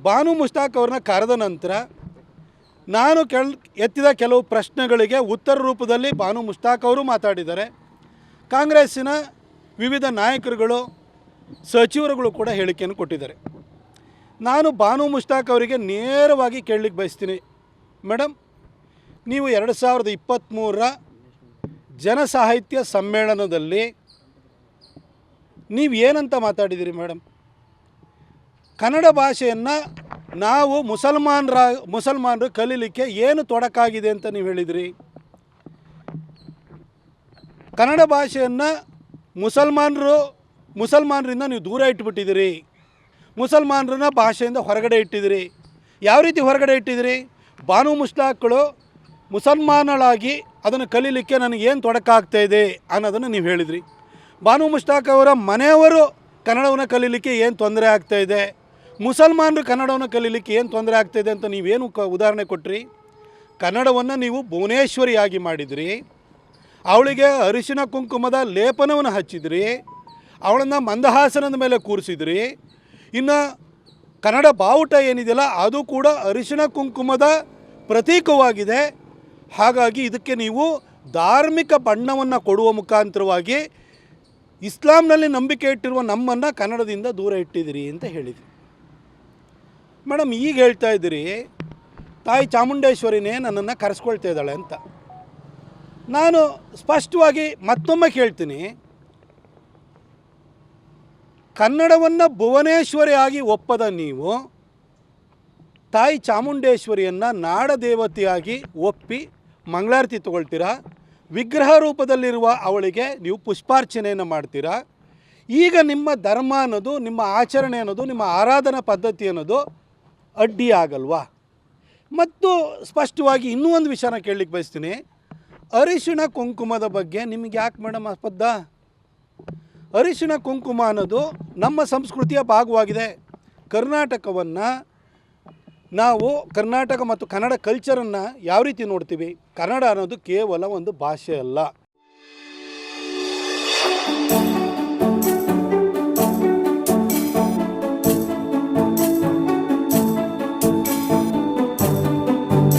ಬಾನು ಮುಷ್ತಾಕ್ ಅವ್ರನ್ನ ಕರೆದ ನಂತರ ನಾನು ಎತ್ತಿದ ಕೆಲವು ಪ್ರಶ್ನೆಗಳಿಗೆ ಉತ್ತರ ರೂಪದಲ್ಲಿ ಬಾನು ಮುಷ್ತಾಕ್ ಅವರು ಮಾತಾಡಿದ್ದಾರೆ. ಕಾಂಗ್ರೆಸ್ಸಿನ ವಿವಿಧ ನಾಯಕರುಗಳು, ಸಚಿವರುಗಳು ಕೂಡ ಹೇಳಿಕೆಯನ್ನು ಕೊಟ್ಟಿದ್ದಾರೆ. ನಾನು ಬಾನು ಮುಷ್ತಾಕ್ ಅವರಿಗೆ ನೇರವಾಗಿ ಕೇಳಲಿಕ್ಕೆ ಬಯಸ್ತೀನಿ, ಮೇಡಮ್, ನೀವು 2023ರ ಜನಸಾಹಿತ್ಯ ಸಮ್ಮೇಳನದಲ್ಲಿ ನೀವು ಏನಂತ ಮಾತಾಡಿದ್ದೀರಿ ಮೇಡಮ್? ಕನ್ನಡ ಭಾಷೆಯನ್ನು ನಾವು ಮುಸಲ್ಮಾನರು ಕಲೀಲಿಕ್ಕೆ ಏನು ತೊಡಕಾಗಿದೆ ಅಂತ ನೀವು ಹೇಳಿದಿರಿ. ಕನ್ನಡ ಭಾಷೆಯನ್ನು ಮುಸಲ್ಮಾನರಿಂದ ನೀವು ದೂರ ಇಟ್ಬಿಟ್ಟಿದ್ದೀರಿ. ಮುಸಲ್ಮಾನರನ್ನ ಭಾಷೆಯಿಂದ ಹೊರಗಡೆ ಇಟ್ಟಿದ್ದೀರಿ. ಯಾವ ರೀತಿ ಹೊರಗಡೆ ಇಟ್ಟಿದ್ದೀರಿ? ಬಾನು ಮುಷ್ತಾಕ್ಗಳು ಮುಸಲ್ಮಾನಳಾಗಿ ಅದನ್ನು ಕಲೀಲಿಕ್ಕೆ ನನಗೇನು ತೊಡಕಾಗ್ತಾಯಿದೆ ಅನ್ನೋದನ್ನು ನೀವು ಹೇಳಿದ್ರಿ. ಬಾನು ಮುಷ್ತಾಕ್ ಅವರ ಮನೆಯವರು ಕನ್ನಡವನ್ನು ಕಲೀಲಿಕ್ಕೆ ಏನು ತೊಂದರೆ ಆಗ್ತಾಯಿದೆ, ಮುಸಲ್ಮಾನರು ಕನ್ನಡವನ್ನು ಕಲೀಲಿಕ್ಕೆ ಏನು ತೊಂದರೆ ಆಗ್ತಾಯಿದೆ ಅಂತ ನೀವೇನು ಉದಾಹರಣೆ ಕೊಟ್ರಿ. ಕನ್ನಡವನ್ನು ನೀವು ಭುವನೇಶ್ವರಿಯಾಗಿ ಮಾಡಿದ್ರಿ, ಅವಳಿಗೆ ಅರಿಶಿನ ಕುಂಕುಮದ ಲೇಪನವನ್ನು ಹಚ್ಚಿದ್ರಿ, ಅವಳನ್ನು ಮಂದಹಾಸನದ ಮೇಲೆ ಕೂರಿಸಿದ್ರಿ. ಇನ್ನು ಕನ್ನಡ ಬಾವುಟ ಏನಿದೆಯಲ್ಲ ಅದು ಕೂಡ ಅರಿಶಿನ ಕುಂಕುಮದ ಪ್ರತೀಕವಾಗಿದೆ. ಹಾಗಾಗಿ ಇದಕ್ಕೆ ನೀವು ಧಾರ್ಮಿಕ ಬಣ್ಣವನ್ನು ಕೊಡುವ ಮುಖಾಂತರವಾಗಿ ಇಸ್ಲಾಂನಲ್ಲಿ ನಂಬಿಕೆ ಇಟ್ಟಿರುವ ನಮ್ಮನ್ನು ಕನ್ನಡದಿಂದ ದೂರ ಇಟ್ಟಿದ್ದೀರಿ ಅಂತ ಹೇಳಿದ್ರಿ. ಮೇಡಮ್, ಈಗ ಹೇಳ್ತಾ ಇದ್ದೀರಿ ತಾಯಿ ಚಾಮುಂಡೇಶ್ವರಿನೇ ನನ್ನನ್ನು ಕರೆಸ್ಕೊಳ್ತಾ ಇದ್ದಾಳೆ ಅಂತ. ನಾನು ಸ್ಪಷ್ಟವಾಗಿ ಮತ್ತೊಮ್ಮೆ ಕೇಳ್ತೀನಿ, ಕನ್ನಡವನ್ನು ಭುವನೇಶ್ವರಿಯಾಗಿ ಒಪ್ಪದ ನೀವು ತಾಯಿ ಚಾಮುಂಡೇಶ್ವರಿಯನ್ನು ನಾಡದೇವತೆಯಾಗಿ ಒಪ್ಪಿ ಮಂಗಳಾರತಿ ತಗೊಳ್ತೀರಾ, ವಿಗ್ರಹ ರೂಪದಲ್ಲಿರುವ ಅವಳಿಗೆ ನೀವು ಪುಷ್ಪಾರ್ಚನೆಯನ್ನು ಮಾಡ್ತೀರಾ. ಈಗ ನಿಮ್ಮ ಧರ್ಮ ಅನ್ನೋದು, ನಿಮ್ಮ ಆಚರಣೆ ಅನ್ನೋದು, ನಿಮ್ಮ ಆರಾಧನಾ ಪದ್ಧತಿ ಅನ್ನೋದು ಅಡ್ಡಿ ಆಗಲ್ವಾ? ಮತ್ತು ಸ್ಪಷ್ಟವಾಗಿ ಇನ್ನೂ ಒಂದು ವಿಷಯನ ಕೇಳಲಿಕ್ಕೆ ಬಯಸ್ತೀನಿ, ಅರಿಶಿಣ ಕುಂಕುಮದ ಬಗ್ಗೆ ನಿಮಗೆ ಯಾಕೆ ಮೇಡಮ್ ಅಸ್ಪದ್ದ? ಅರಿಶಿಣ ಕುಂಕುಮ ಅನ್ನೋದು ನಮ್ಮ ಸಂಸ್ಕೃತಿಯ ಭಾಗವಾಗಿದೆ. ಕರ್ನಾಟಕವನ್ನು ನಾವು ಕರ್ನಾಟಕ ಮತ್ತು ಕನ್ನಡ ಕಲ್ಚರನ್ನು ಯಾವ ರೀತಿ ನೋಡ್ತೀವಿ? ಕನ್ನಡ ಅನ್ನೋದು ಕೇವಲ ಒಂದು ಭಾಷೆ ಅಲ್ಲ.